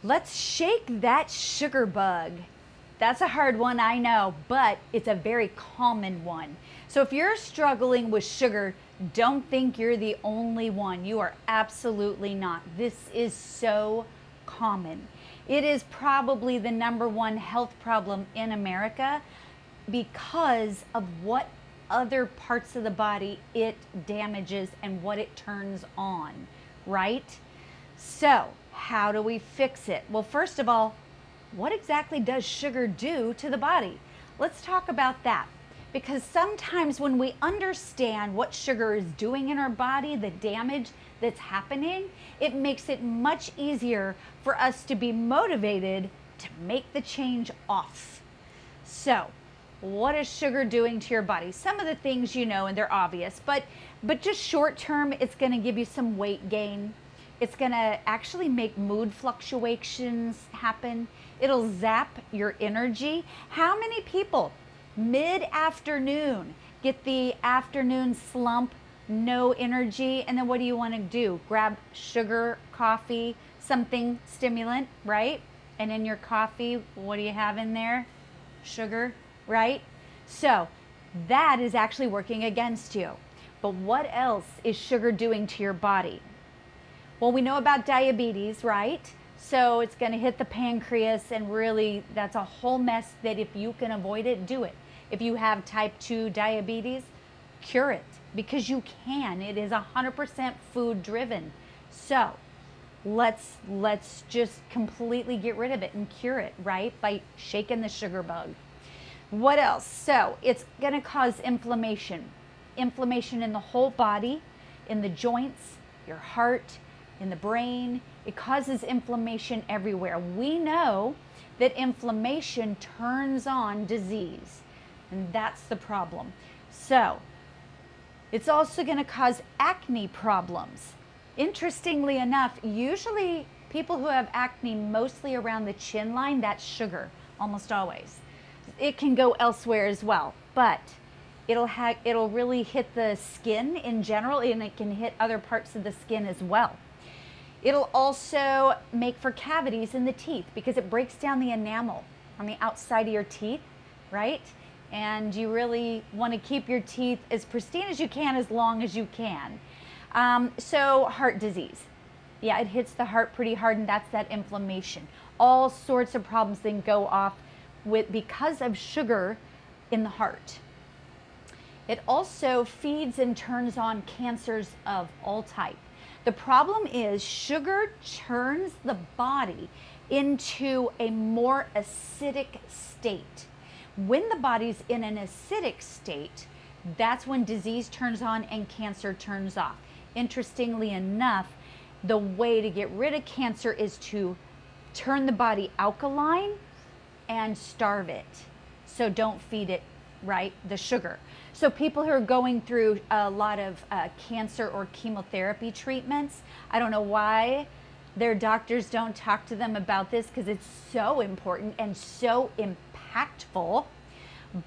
Let's shake that sugar bug. That's a hard one, I know, but it's a very common one. So if you're struggling with sugar, don't think you're the only one. You are absolutely not. This is so common. It is probably the #1 health problem in America because of what other parts of the body it damages and what it turns on, right? So how do we fix it? Well, first of all, what exactly does sugar do to the body? Let's talk about that, because sometimes when we understand what sugar is doing in our body, the damage that's happening, it makes it much easier for us to be motivated to make the change off. So what is sugar doing to your body? Some of the things you know, and they're obvious, but just short term, it's going to give you some weight gain. It's going to actually make mood fluctuations happen. It'll zap your energy. How many people mid-afternoon get the afternoon slump, no energy, and then what do you want to do? Grab sugar, coffee, something stimulant, right? And in your coffee, what do you have in there? Sugar, right? So that is actually working against you. But what else is sugar doing to your body? Well, we know about diabetes, right? So it's going to hit the pancreas, and really that's a whole mess that if you can avoid it, do it. If you have type 2 diabetes, cure it, because you can. It is 100% food driven. So let's just completely get rid of it and cure it, right? By shaking the sugar bug. What else? So it's going to cause inflammation. Inflammation in the whole body, in the joints, your heart, in the brain. It causes inflammation everywhere. We know that inflammation turns on disease, and that's the problem. So it's also going to cause acne problems. Interestingly enough, usually people who have acne mostly around the chin line, that's sugar, almost always. It can go elsewhere as well, but it'll really hit the skin in general, and it can hit other parts of the skin as well. It'll also make for cavities in the teeth because it breaks down the enamel on the outside of your teeth, right? And you really want to keep your teeth as pristine as you can, as long as you can. So heart disease. Yeah, it hits the heart pretty hard, and that's that inflammation. All sorts of problems then go off because of sugar in the heart. It also feeds and turns on cancers of all types. The problem is sugar turns the body into a more acidic state. When the body's in an acidic state, that's when disease turns on and cancer turns off. Interestingly enough, the way to get rid of cancer is to turn the body alkaline and starve it. So don't feed it, right, the sugar. So people who are going through a lot of cancer or chemotherapy treatments, I don't know why their doctors don't talk to them about this, because it's so important and so impactful.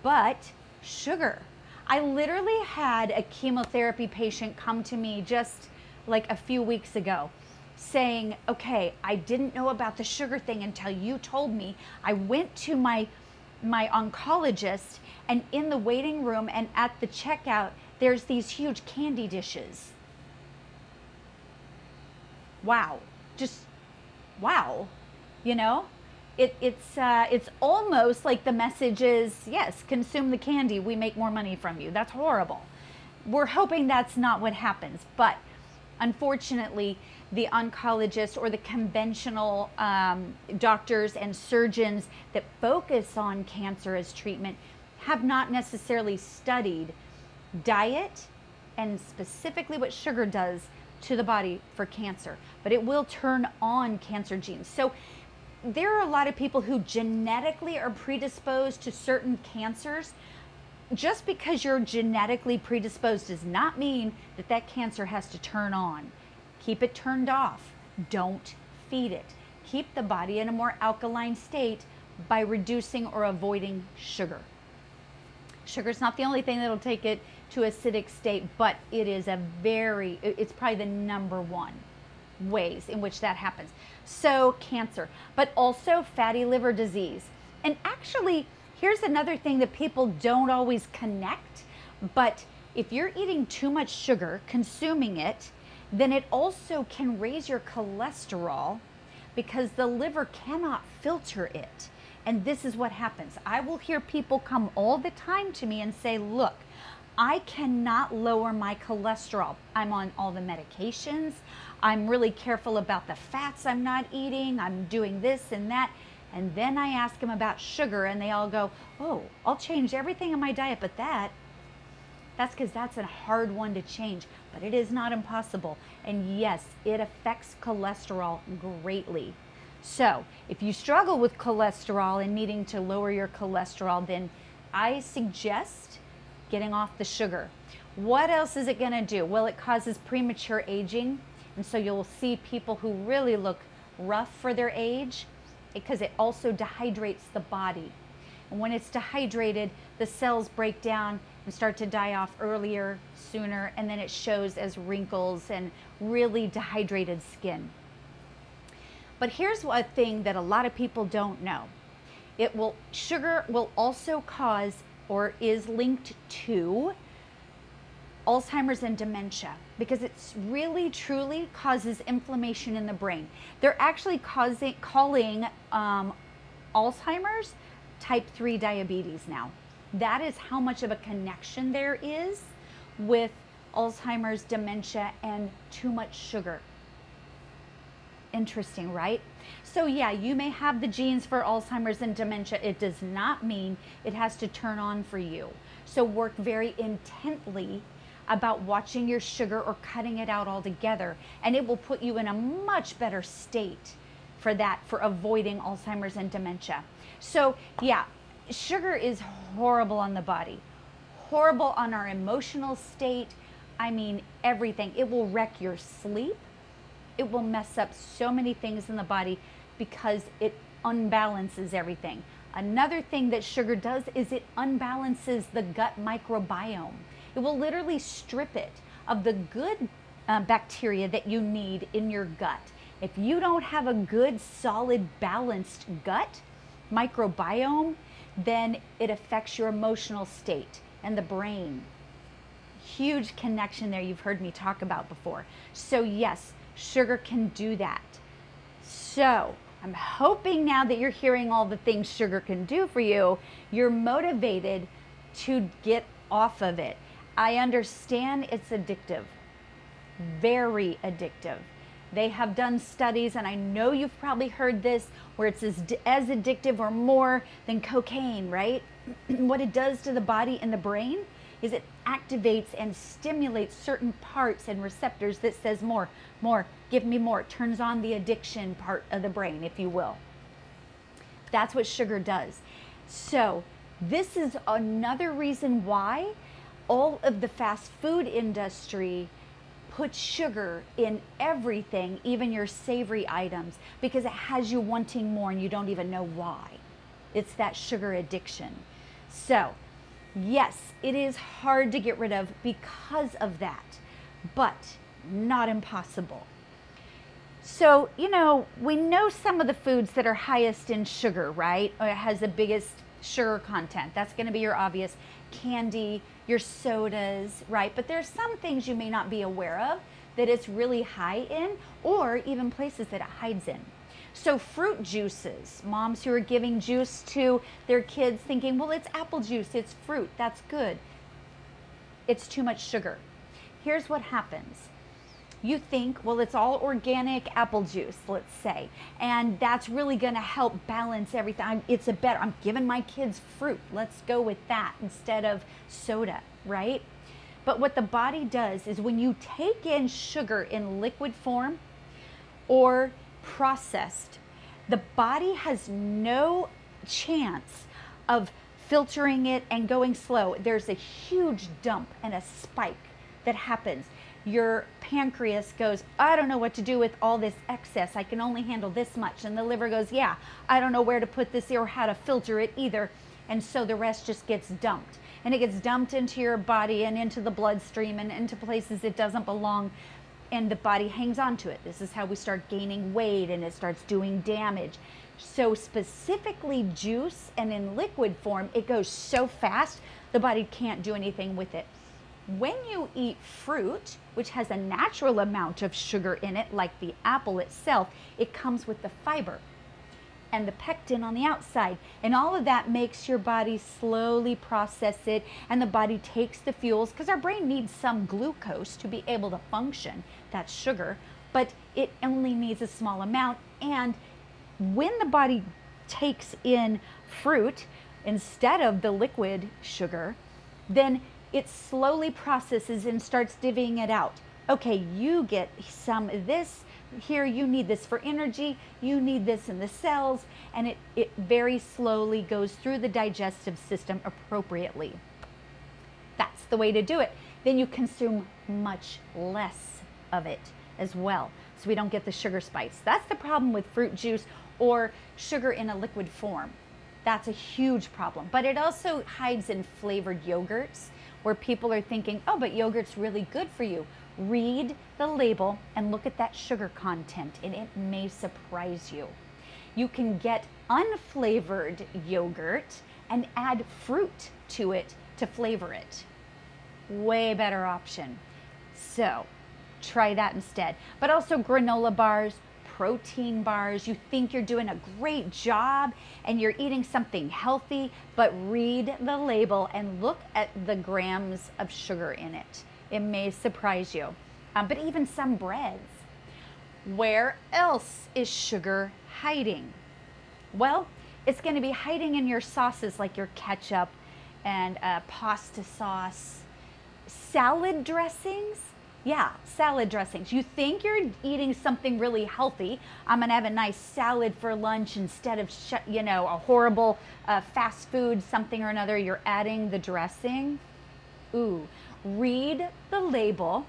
But sugar. I literally had a chemotherapy patient come to me just like a few weeks ago saying, okay, I didn't know about the sugar thing until you told me. I went to my oncologist, and in the waiting room and at the checkout, there's these huge candy dishes. Wow. Just wow. You know, it's almost like the message is, yes, consume the candy, we make more money from you. That's horrible. We're hoping that's not what happens, but unfortunately, the oncologists or the conventional doctors and surgeons that focus on cancer as treatment have not necessarily studied diet and specifically what sugar does to the body for cancer, but it will turn on cancer genes. So there are a lot of people who genetically are predisposed to certain cancers. Just because you're genetically predisposed does not mean that that cancer has to turn on. Keep it turned off. Don't feed it. Keep the body in a more alkaline state by reducing or avoiding sugar. Sugar's not the only thing that'll take it to acidic state, but it is it's probably the #1. ways in which that happens. So cancer, but also fatty liver disease. And actually, here's another thing that people don't always connect, but if you're eating too much sugar, consuming it, then it also can raise your cholesterol because the liver cannot filter it. And this is what happens. I will hear people come all the time to me and say, look, I cannot lower my cholesterol. I'm on all the medications. I'm really careful about the fats I'm not eating. I'm doing this and that. And then I ask them about sugar and they all go, oh, I'll change everything in my diet, but that's because that's a hard one to change, but it is not impossible. And yes, it affects cholesterol greatly. So if you struggle with cholesterol and needing to lower your cholesterol, then I suggest getting off the sugar. What else is it going to do? Well, it causes premature aging. And so you'll see people who really look rough for their age because it also dehydrates the body. And when it's dehydrated, the cells break down and start to die off earlier, sooner, and then it shows as wrinkles and really dehydrated skin. But here's one thing that a lot of people don't know. Sugar will also cause or is linked to Alzheimer's and dementia because it's really truly causes inflammation in the brain. They're actually calling Alzheimer's type 3 diabetes now. That is how much of a connection there is with Alzheimer's, dementia, and too much sugar. Interesting, right? So yeah, you may have the genes for Alzheimer's and dementia. It does not mean it has to turn on for you. So work very intently about watching your sugar or cutting it out altogether, and it will put you in a much better state for that, for avoiding Alzheimer's and dementia. So yeah, sugar is horrible on the body, horrible on our emotional state. I mean, everything. It will wreck your sleep. It will mess up so many things in the body because it unbalances everything. Another thing that sugar does is it unbalances the gut microbiome. It will literally strip it of the good bacteria that you need in your gut. If you don't have a good, solid, balanced gut microbiome, then it affects your emotional state and the brain. Huge connection there you've heard me talk about before. So yes, sugar can do that. So I'm hoping now that you're hearing all the things sugar can do for you, you're motivated to get off of it. I understand it's addictive, very addictive. They have done studies, and I know you've probably heard this, where it's as addictive or more than cocaine, right? What it does to the body and the brain is it activates and stimulates certain parts and receptors that says more, give me more. It turns on the addiction part of the brain, if you will. That's what sugar does. So this is another reason why all of the fast food industry puts sugar in everything, even your savory items, because it has you wanting more and you don't even know why. It's that sugar addiction. So yes, it is hard to get rid of because of that, but not impossible. So, you know, we know some of the foods that are highest in sugar, right? Or it has the biggest sugar content. That's going to be your obvious candy, your sodas, right? But there's some things you may not be aware of that it's really high in, or even places that it hides in. So fruit juices, moms who are giving juice to their kids thinking, well, it's apple juice, it's fruit, that's good. It's too much sugar. Here's what happens. You think, well, it's all organic apple juice, let's say, and that's really going to help balance everything. I'm giving my kids fruit. Let's go with that instead of soda, right? But what the body does is when you take in sugar in liquid form or processed, the body has no chance of filtering it and going slow. There's a huge dump and a spike that happens. Your pancreas goes, I don't know what to do with all this excess. I can only handle this much. And the liver goes, yeah, I don't know where to put this or how to filter it either. And so the rest just gets dumped. And it gets dumped into your body and into the bloodstream and into places it doesn't belong. and the body hangs on to it. This is how we start gaining weight and it starts doing damage. So specifically juice and in liquid form, it goes so fast, the body can't do anything with it. When you eat fruit, which has a natural amount of sugar in it, like the apple itself, it comes with the fiber and the pectin on the outside. And all of that makes your body slowly process it, and the body takes the fuels, because our brain needs some glucose to be able to function. That's sugar, but it only needs a small amount. And when the body takes in fruit instead of the liquid sugar, then it slowly processes and starts divvying it out. Okay, you get some of this here, you need this for energy, you need this in the cells, and it very slowly goes through the digestive system appropriately. That's the way to do it. Then you consume much less of it as well, so we don't get the sugar spikes. That's the problem with fruit juice or sugar in a liquid form. That's a huge problem. But it also hides in flavored yogurts, where people are thinking, oh, but yogurt's really good for you. Read the label and look at that sugar content, and it may surprise you. You can get unflavored yogurt and add fruit to it to flavor it. Way better option. So try that instead. But also granola bars, protein bars. You think you're doing a great job and you're eating something healthy, but read the label and look at the grams of sugar in it. It may surprise you. But even some breads. Where else is sugar hiding? Well, it's going to be hiding in your sauces, like your ketchup and pasta sauce. Salad dressings. Yeah, salad dressings. You think you're eating something really healthy. I'm going to have a nice salad for lunch instead of, a horrible fast food, something or another. You're adding the dressing. Ooh, read the label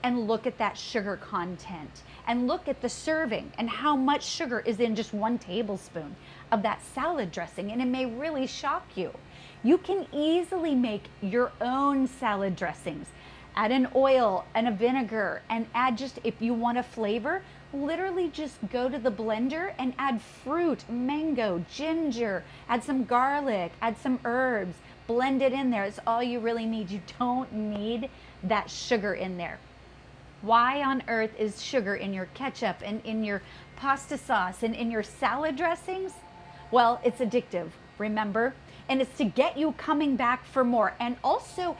and look at that sugar content and look at the serving and how much sugar is in just 1 tablespoon of that salad dressing, and it may really shock you. You can easily make your own salad dressings. Add an oil and a vinegar and add, just if you want a flavor, literally just go to the blender and add fruit, mango, ginger, add some garlic, add some herbs, blend it in there. It's all you really need. You don't need that sugar in there. Why on earth is sugar in your ketchup and in your pasta sauce and in your salad dressings? Well, it's addictive, remember? And it's to get you coming back for more. And also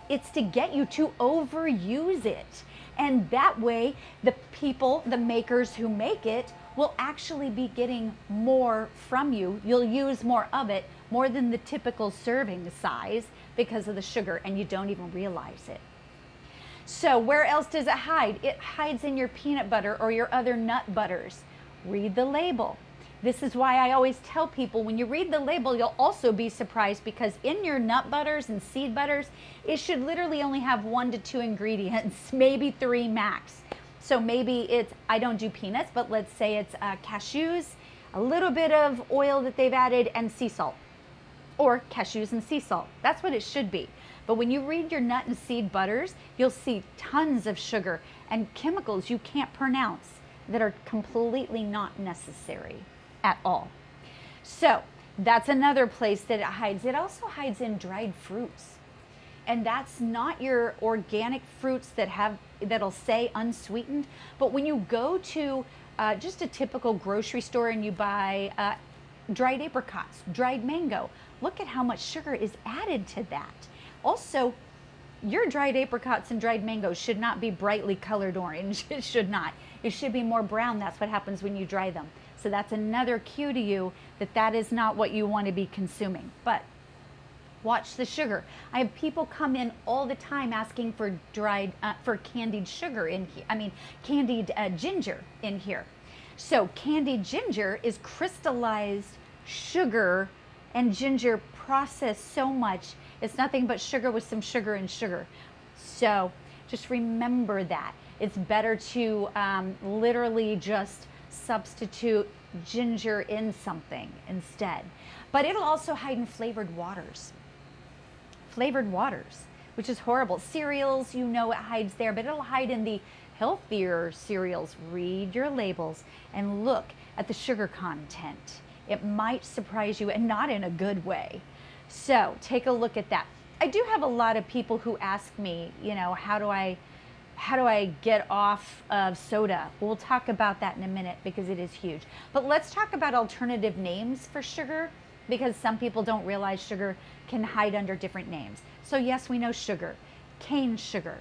it's to get you to overuse it. And that way, the people, the makers who make it, will actually be getting more from you. You'll use more of it, more than the typical serving size, because of the sugar, and you don't even realize it. So where else does it hide? It hides in your peanut butter or your other nut butters. Read the label. This is why I always tell people, when you read the label, you'll also be surprised, because in your nut butters and seed butters, it should literally only have 1 to 2 ingredients, maybe 3 max. So maybe it's, I don't do peanuts, but let's say it's cashews, a little bit of oil that they've added, and sea salt. Or cashews and sea salt. That's what it should be. But when you read your nut and seed butters, you'll see tons of sugar and chemicals you can't pronounce that are completely not necessary at all. So that's another place that it hides. It also hides in dried fruits. And that's not your organic fruits that'll say unsweetened. But when you go to just a typical grocery store and you buy dried apricots, dried mango, look at how much sugar is added to that. Also, your dried apricots and dried mangoes should not be brightly colored orange. It should not. It should be more brown. That's what happens when you dry them. So that's another cue to you that that is not what you want to be consuming. But watch the sugar. I have people come in all the time asking for candied sugar in here. Candied ginger in here. So candied ginger is crystallized sugar, and ginger processed so much. It's nothing but sugar with some sugar and sugar. So just remember that. It's better to literally just substitute ginger in something instead. But it'll also hide in flavored waters. Flavored waters, which is horrible. Cereals, it hides there, but it'll hide in the healthier cereals, read your labels and look at the sugar content. It might surprise you, and not in a good way. So take a look at that. I do have a lot of people who ask me, you know, how do I get off of soda? We'll talk about that in a minute because it is huge. But let's talk about alternative names for sugar, because some people don't realize sugar can hide under different names. So yes, we know sugar, cane sugar,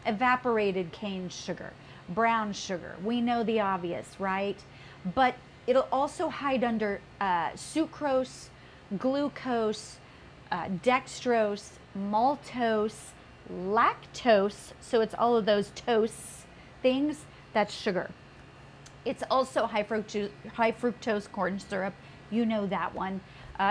evaporated cane sugar, brown sugar. We know the obvious, right? But it'll also hide under sucrose, glucose, dextrose, maltose, lactose, so it's all of those toast things, that's sugar. It's also high fructose corn syrup, you know that one,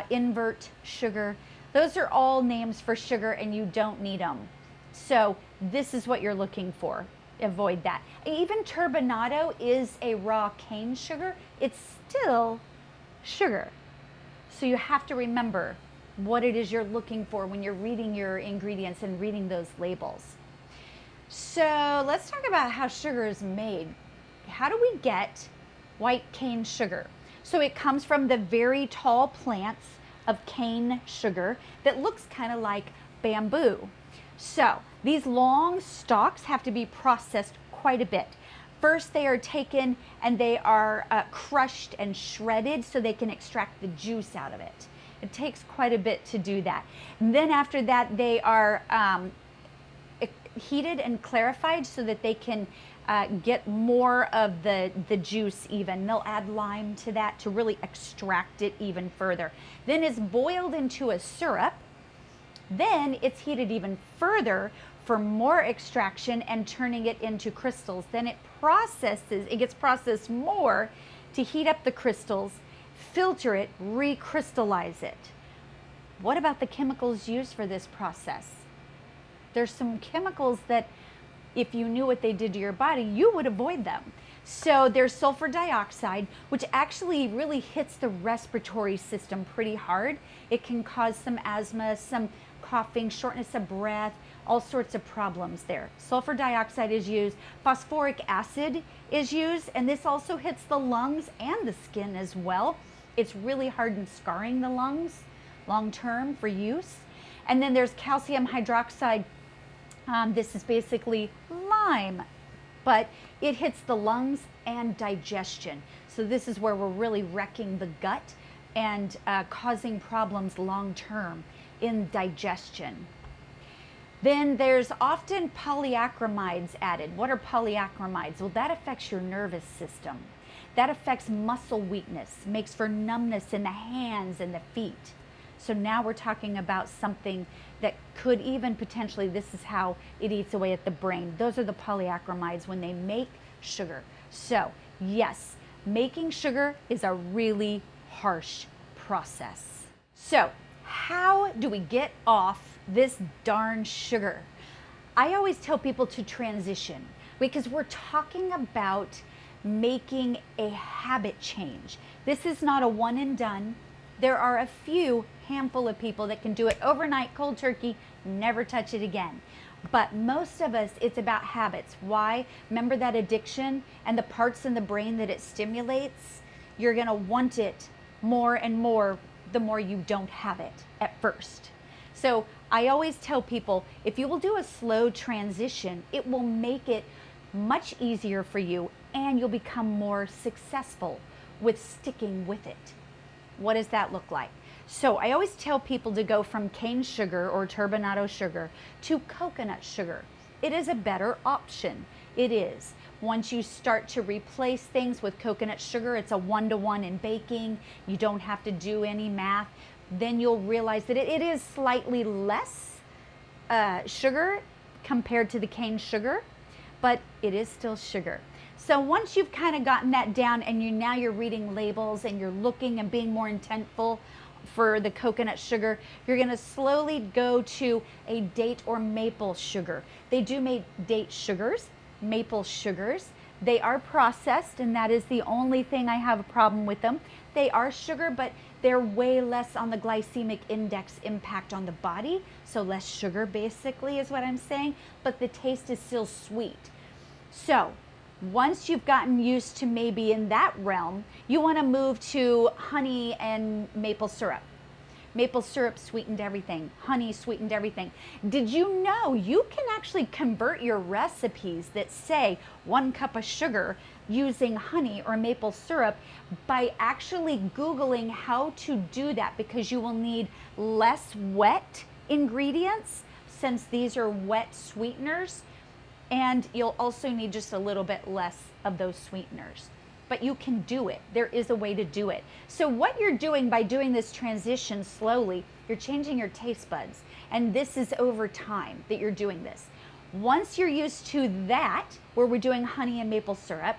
invert sugar. Those are all names for sugar, and you don't need them. So this is what you're looking for. Avoid that. Even turbinado is a raw cane sugar. It's still sugar. So you have to remember what it is you're looking for when you're reading your ingredients and reading those labels. So let's talk about how sugar is made. How do we get white cane sugar? So it comes from the very tall plants of cane sugar that looks kind of like bamboo. So these long stalks have to be processed quite a bit. First, they are taken and they are crushed and shredded so they can extract the juice out of it. It takes quite a bit to do that. And then after that, they are heated and clarified so that they can get more of the juice even. They'll add lime to that to really extract it even further. Then it's boiled into a syrup. Then it's heated even further for more extraction and turning it into crystals. Then it gets processed more to heat up the crystals, filter it, recrystallize it. What about the chemicals used for this process? There's some chemicals that if you knew what they did to your body, you would avoid them. So there's sulfur dioxide, which actually really hits the respiratory system pretty hard. It can cause some asthma, some coughing, shortness of breath, all sorts of problems there. Sulfur dioxide is used, phosphoric acid is used, and this also hits the lungs and the skin as well. It's really hard in scarring the lungs long term for use. And then there's calcium hydroxide. This is basically lime, but it hits the lungs and digestion. So this is where we're really wrecking the gut and causing problems long term in digestion. Then there's often polyacrymides added. What are polyacrymides? Well, that affects your nervous system. That affects muscle weakness, makes for numbness in the hands and the feet. So now we're talking about something that could even potentially, this is how it eats away at the brain. Those are the polyacrymides when they make sugar. So yes, making sugar is a really harsh process. So how do we get off this darn sugar? I always tell people to transition because we're talking about making a habit change. This is not a one and done. There are a few handful of people that can do it overnight, cold turkey, never touch it again. But most of us, it's about habits. Why? Remember that addiction and the parts in the brain that it stimulates? You're gonna want it more and more the more you don't have it at first. So I always tell people, if you will do a slow transition, it will make it much easier for you and you'll become more successful with sticking with it. What does that look like? So I always tell people to go from cane sugar or turbinado sugar to coconut sugar. It is a better option. It is. Once you start to replace things with coconut sugar, it's a 1-to-1 in baking. You don't have to do any math. Then you'll realize that it is slightly less sugar compared to the cane sugar, but it is still sugar. So once you've kind of gotten that down and now you're reading labels and you're looking and being more intentful for the coconut sugar, you're going to slowly go to a date or maple sugar. They do make date sugars, maple sugars. They are processed, and that is the only thing I have a problem with them. They are sugar, but they're way less on the glycemic index impact on the body, so less sugar basically is what I'm saying, but the taste is still sweet. So once you've gotten used to maybe in that realm, you want to move to honey and maple syrup. Maple syrup sweetened everything. Honey sweetened everything. Did you know you can actually convert your recipes that say 1 cup of sugar using honey or maple syrup by actually Googling how to do that, because you will need less wet ingredients since these are wet sweeteners, and you'll also need just a little bit less of those sweeteners. But you can do it. There is a way to do it. So what you're doing by doing this transition slowly, you're changing your taste buds. And this is over time that you're doing this. Once you're used to that, where we're doing honey and maple syrup,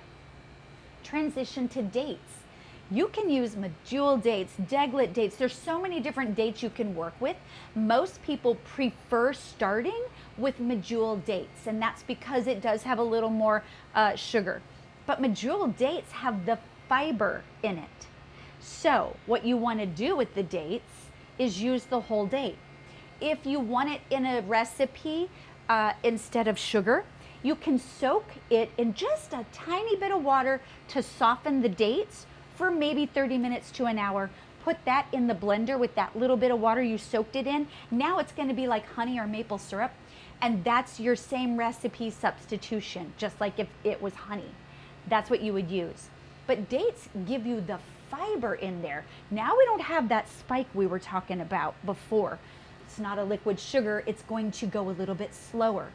transition to dates. You can use medjool dates, deglet dates. There's so many different dates you can work with. Most people prefer starting with medjool dates, and that's because it does have a little more sugar. But medjool dates have the fiber in it. So what you want to do with the dates is use the whole date. If you want it in a recipe instead of sugar, you can soak it in just a tiny bit of water to soften the dates for maybe 30 minutes to an hour. Put that in the blender with that little bit of water you soaked it in. Now it's going to be like honey or maple syrup, and that's your same recipe substitution, just like if it was honey. That's what you would use. But dates give you the fiber in there. Now we don't have that spike we were talking about before. It's not a liquid sugar. It's going to go a little bit slower,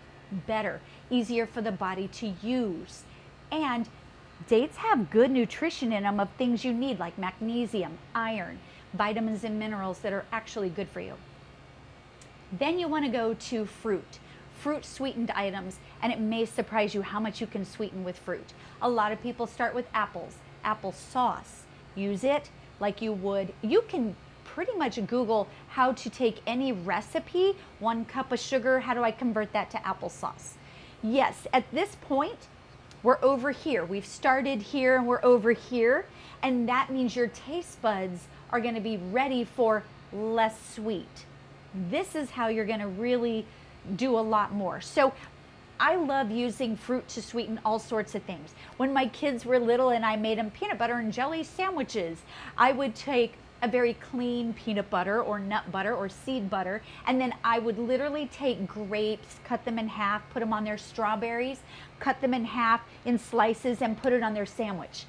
better, easier for the body to use. And dates have good nutrition in them of things you need, like magnesium, iron, vitamins and minerals that are actually good for you. Then you want to go to fruit sweetened items, and it may surprise you how much you can sweeten with fruit. A lot of people start with apples, apple sauce. Use it like you would. You can pretty much Google how to take any recipe, 1 cup of sugar, how do I convert that to applesauce? Yes, at this point, we're over here. We've started here and we're over here, and that means your taste buds are going to be ready for less sweet. This is how you're going to really do a lot more. So I love using fruit to sweeten all sorts of things. When my kids were little and I made them peanut butter and jelly sandwiches, I would take a very clean peanut butter or nut butter or seed butter, and then I would literally take grapes, cut them in half, put them on their strawberries, cut them in half in slices, and put it on their sandwich.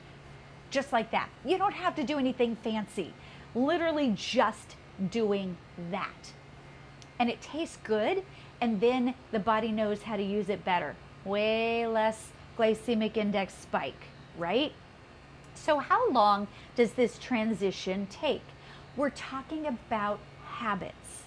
Just like that. You don't have to do anything fancy. Literally just doing that. And it tastes good, and then the body knows how to use it better. Way less glycemic index spike, right? So how long does this transition take? We're talking about habits.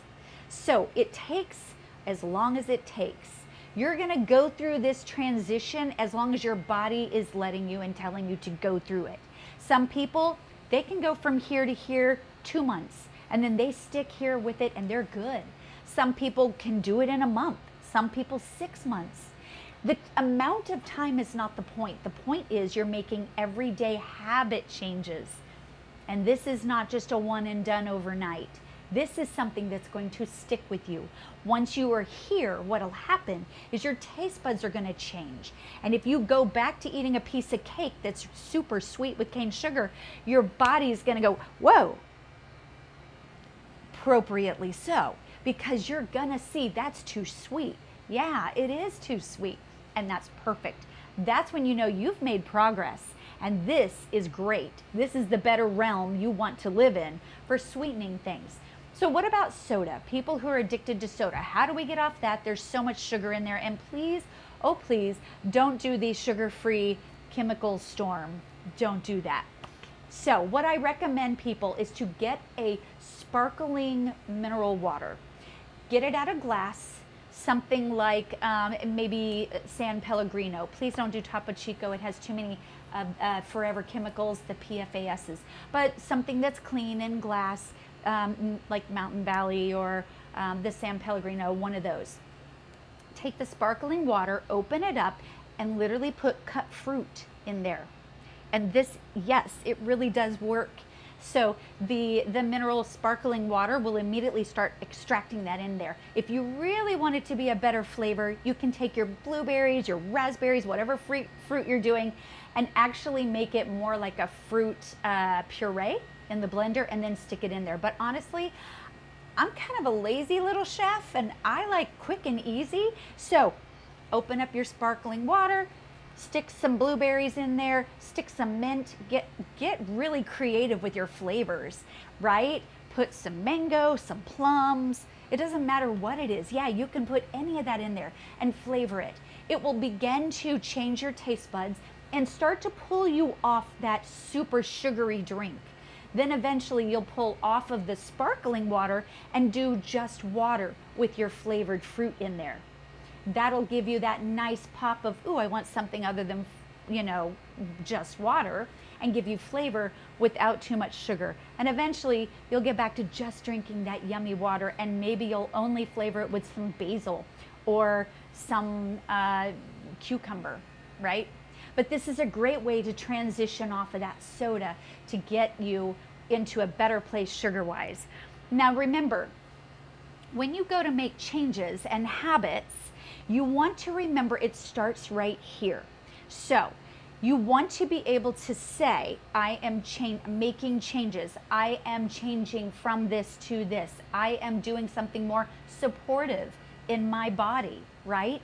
So it takes as long as it takes. You're gonna go through this transition as long as your body is letting you and telling you to go through it. Some people, they can go from here to here 2 months, and then they stick here with it and they're good. Some people can do it in a month. Some people 6 months. The amount of time is not the point. The point is you're making everyday habit changes. And this is not just a one and done overnight. This is something that's going to stick with you. Once you are here, what'll happen is your taste buds are going to change. And if you go back to eating a piece of cake that's super sweet with cane sugar, your body's going to go, whoa, appropriately so. Because you're gonna see that's too sweet. Yeah, it is too sweet, and that's perfect. That's when you know you've made progress, and this is great. This is the better realm you want to live in for sweetening things. So what about soda? People who are addicted to soda, how do we get off that? There's so much sugar in there, and please, oh please, don't do the sugar-free chemical storm. Don't do that. So what I recommend people is to get a sparkling mineral water. Get it out of glass, something like maybe San Pellegrino. Please don't do Topo Chico. It has too many forever chemicals, the PFASs. But something that's clean in glass, like Mountain Valley or the San Pellegrino, one of those. Take the sparkling water, open it up, and literally put cut fruit in there. And this, yes, it really does work. So the mineral sparkling water will immediately start extracting that in there. If you really want it to be a better flavor, you can take your blueberries, your raspberries, whatever fruit you're doing, and actually make it more like a fruit puree in the blender and then stick it in there. But honestly, I'm kind of a lazy little chef and I like quick and easy. So open up your sparkling water, stick some blueberries in there, stick some mint, get really creative with your flavors, right? Put some mango, some plums. It doesn't matter what it is. Yeah, you can put any of that in there and flavor it. It will begin to change your taste buds and start to pull you off that super sugary drink. Then eventually you'll pull off of the sparkling water and do just water with your flavored fruit in there. That'll give you that nice pop of, ooh, I want something other than, just water, and give you flavor without too much sugar. And eventually you'll get back to just drinking that yummy water, and maybe you'll only flavor it with some basil or some cucumber, right? But this is a great way to transition off of that soda to get you into a better place sugar-wise. Now remember, when you go to make changes and habits, you want to remember it starts right here. So you want to be able to say, I am making changes. I am changing from this to this. I am doing something more supportive in my body, right?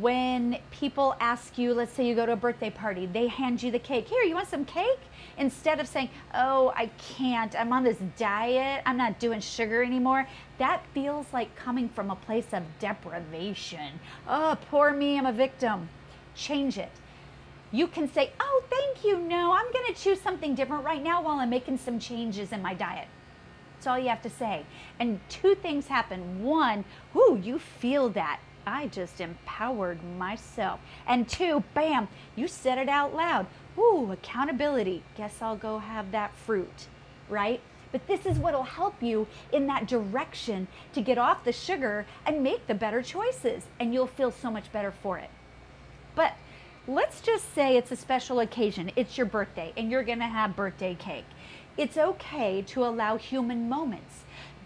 When people ask you, let's say you go to a birthday party, they hand you the cake. Here, you want some cake? Instead of saying, oh, I can't, I'm on this diet, I'm not doing sugar anymore. That feels like coming from a place of deprivation. Oh, poor me, I'm a victim. Change it. You can say, oh, thank you, no, I'm gonna choose something different right now while I'm making some changes in my diet. That's all you have to say. And two things happen. One, ooh, you feel that. I just empowered myself. And two, bam, you said it out loud. Ooh, accountability. Guess I'll go have that fruit, right? But this is what'll help you in that direction to get off the sugar and make the better choices, and you'll feel so much better for it. But let's just say it's a special occasion. It's your birthday and you're gonna have birthday cake. It's okay to allow human moments,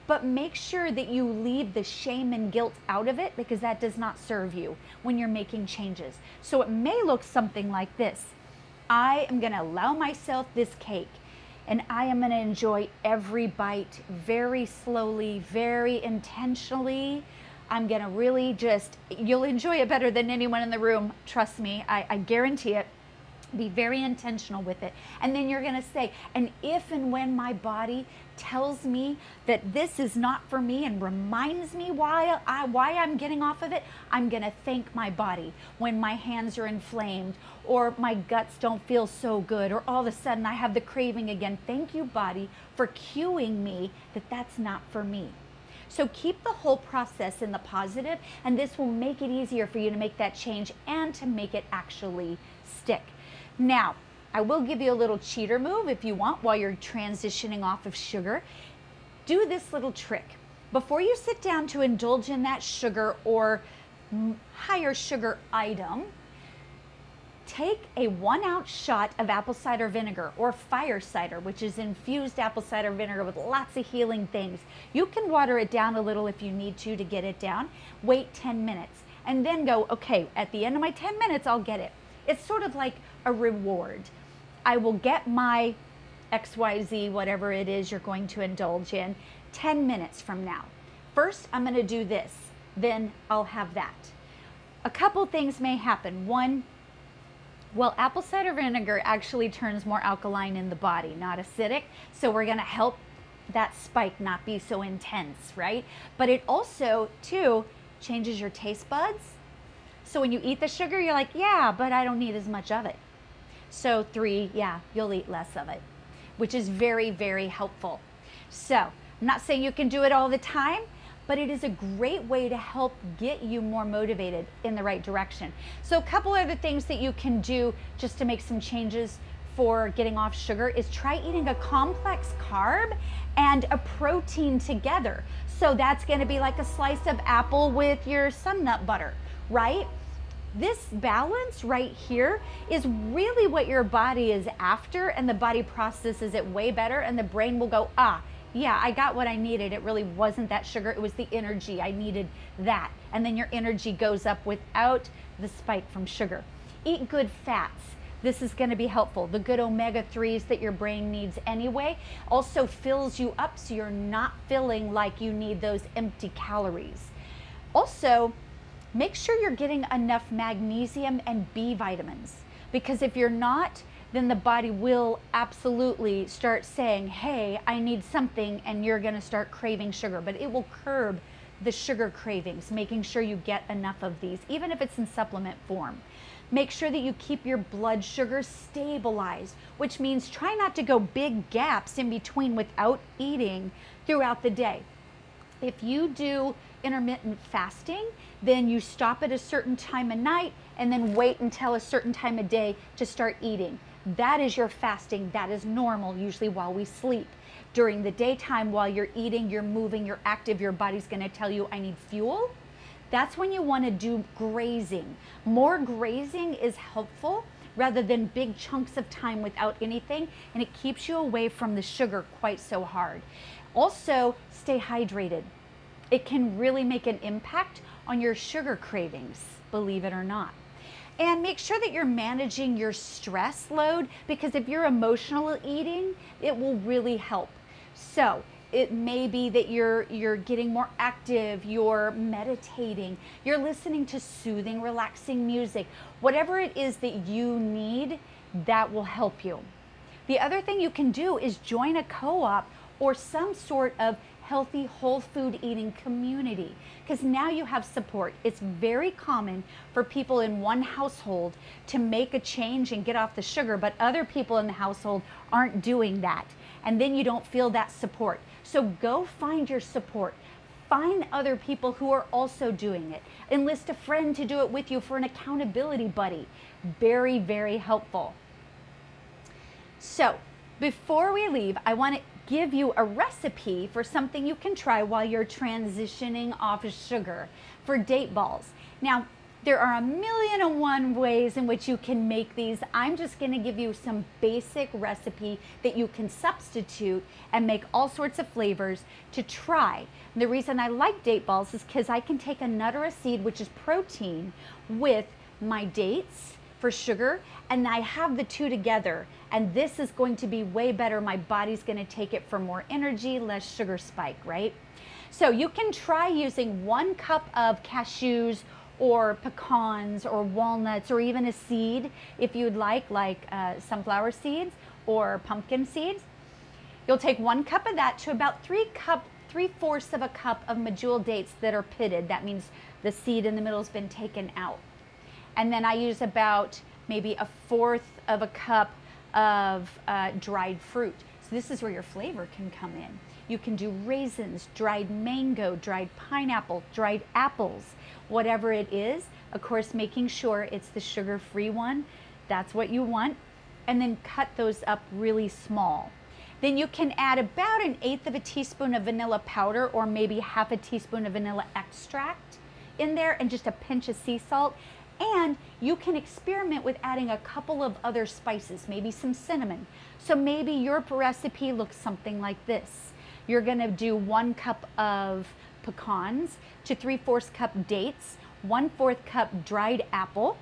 but make sure that you leave the shame and guilt out of it, because that does not serve you when you're making changes. So it may look something like this. I am gonna allow myself this cake, and I am gonna enjoy every bite very slowly, very intentionally. I'm gonna really you'll enjoy it better than anyone in the room. Trust me, I guarantee it. Be very intentional with it. And then you're gonna say, and if and when my body tells me that this is not for me and reminds me why I'm getting off of it, I'm gonna thank my body when my hands are inflamed or my guts don't feel so good or all of a sudden I have the craving again. Thank you, body, for cueing me that that's not for me. So keep the whole process in the positive, and this will make it easier for you to make that change and to make it actually stick. Now, I will give you a little cheater move if you want while you're transitioning off of sugar. Do this little trick. Before you sit down to indulge in that sugar or higher sugar item, take a 1 ounce shot of apple cider vinegar or fire cider, which is infused apple cider vinegar with lots of healing things. You can water it down a little if you need to get it down. Wait 10 minutes and then go, okay, at the end of my 10 minutes, I'll get it. It's sort of like a reward. I will get my XYZ, whatever it is you're going to indulge in, 10 minutes from now. First, I'm gonna do this, then I'll have that. A couple things may happen. One, well, apple cider vinegar actually turns more alkaline in the body, not acidic, so we're gonna help that spike not be so intense, right? But it also, too, changes your taste buds. So when you eat the sugar, you're like, yeah, but I don't need as much of it. So 3, yeah, you'll eat less of it, which is very, very helpful. So I'm not saying you can do it all the time, but it is a great way to help get you more motivated in the right direction. So a couple other things that you can do just to make some changes for getting off sugar is try eating a complex carb and a protein together. So that's gonna be like a slice of apple with your sun nut butter, right? This balance right here is really what your body is after, and the body processes it way better, and the brain will go, ah, yeah, I got what I needed. It really wasn't that sugar, it was the energy. I needed that. And then your energy goes up without the spike from sugar. Eat good fats. This is going to be helpful. The good omega-3s that your brain needs anyway also fills you up, so you're not feeling like you need those empty calories. Also, make sure you're getting enough magnesium and B vitamins, because if you're not, then the body will absolutely start saying, hey, I need something, and you're going to start craving sugar. But it will curb the sugar cravings, making sure you get enough of these, even if it's in supplement form. Make sure that you keep your blood sugar stabilized, which means try not to go big gaps in between without eating throughout the day. If you do intermittent fasting, then you stop at a certain time of night and then wait until a certain time of day to start eating. That is your fasting. That is normal, usually while we sleep. During the daytime, while you're eating, you're moving, you're active, your body's going to tell you, I need fuel. That's when you want to do grazing. More grazing is helpful rather than big chunks of time without anything, and it keeps you away from the sugar quite so hard. Also, stay hydrated. It can really make an impact on your sugar cravings, believe it or not. And make sure that you're managing your stress load, because if you're emotional eating, it will really help. So it may be that you're getting more active, you're meditating, you're listening to soothing, relaxing music. Whatever it is that you need, that will help you. The other thing you can do is join a co-op or some sort of healthy whole food eating community, because now you have support. It's very common for people in one household to make a change and get off the sugar, but other people in the household aren't doing that, and then you don't feel that support. So go find your support. Find other people who are also doing it. Enlist a friend to do it with you for an accountability buddy. Very, very helpful. So before we leave, I want to give you a recipe for something you can try while you're transitioning off of sugar, for date balls. Now, there are 1,000,001 ways in which you can make these. I'm just going to give you some basic recipe that you can substitute and make all sorts of flavors to try. And the reason I like date balls is because I can take a nut or a seed, which is protein, with my dates for sugar, and I have the two together, and this is going to be way better. My body's going to take it for more energy, less sugar spike, right? So you can try using 1 cup of cashews or pecans or walnuts, or even a seed if you'd like sunflower seeds or pumpkin seeds. You'll take 1 cup of that to about 3/4 of a cup of medjool dates that are pitted. That means the seed in the middle has been taken out. And then I use about maybe 1/4 of a cup of dried fruit. So this is where your flavor can come in. You can do raisins, dried mango, dried pineapple, dried apples, whatever it is. Of course, making sure it's the sugar-free one. That's what you want. And then cut those up really small. Then you can add about 1/8 of a teaspoon of vanilla powder, or maybe 1/2 teaspoon of vanilla extract in there, and just a pinch of sea salt. And you can experiment with adding a couple of other spices, maybe some cinnamon. So maybe your recipe looks something like this. You're going to do 1 cup of pecans to 3/4 cup dates, 1/4 cup dried apple,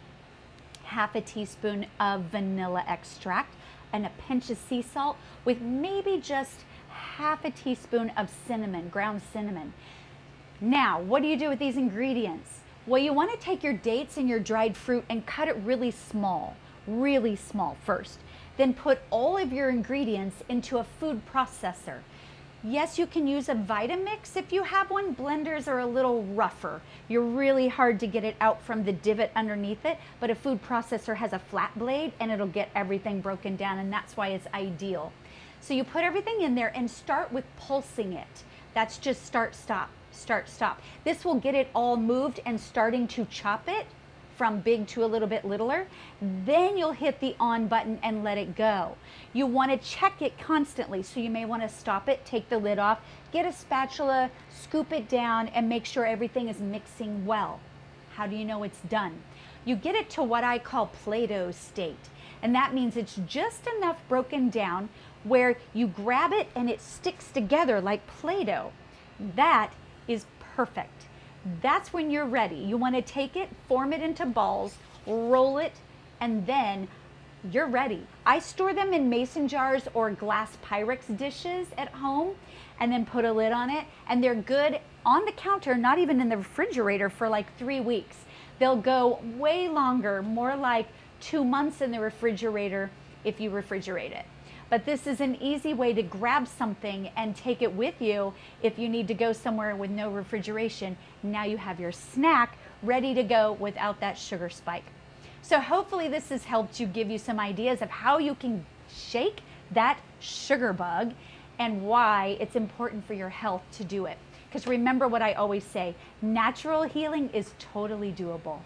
1/2 teaspoon of vanilla extract, and a pinch of sea salt, with maybe just 1/2 teaspoon of cinnamon, ground cinnamon. Now, what do you do with these ingredients? Well, you want to take your dates and your dried fruit and cut it really small first. Then put all of your ingredients into a food processor. Yes, you can use a Vitamix if you have one. Blenders are a little rougher. You're really hard to get it out from the divot underneath it, but a food processor has a flat blade and it'll get everything broken down, and that's why it's ideal. So you put everything in there and start with pulsing it. That's just start, stop, start, stop. This will get it all moved and starting to chop it from big to a little bit littler. Then you'll hit the on button and let it go. You want to check it constantly, so you may want to stop it, take the lid off, get a spatula, scoop it down, and make sure everything is mixing well. How do you know it's done? you get it to what I call Play-Doh state. And that means it's just enough broken down where you grab it and it sticks together like Play-Doh. That is perfect. That's when you're ready. You want to take it, form it into balls, roll it, and then you're ready. I store them in mason jars or glass Pyrex dishes at home and then put a lid on it, and they're good on the counter, not even in the refrigerator, for like 3 weeks. They'll go way longer, more like 2 months in the refrigerator if you refrigerate it. But this is an easy way to grab something and take it with you if you need to go somewhere with no refrigeration. Now you have your snack ready to go without that sugar spike. So hopefully this has helped you, give you some ideas of how you can shake that sugar bug and why it's important for your health to do it. Because remember what I always say, natural healing is totally doable.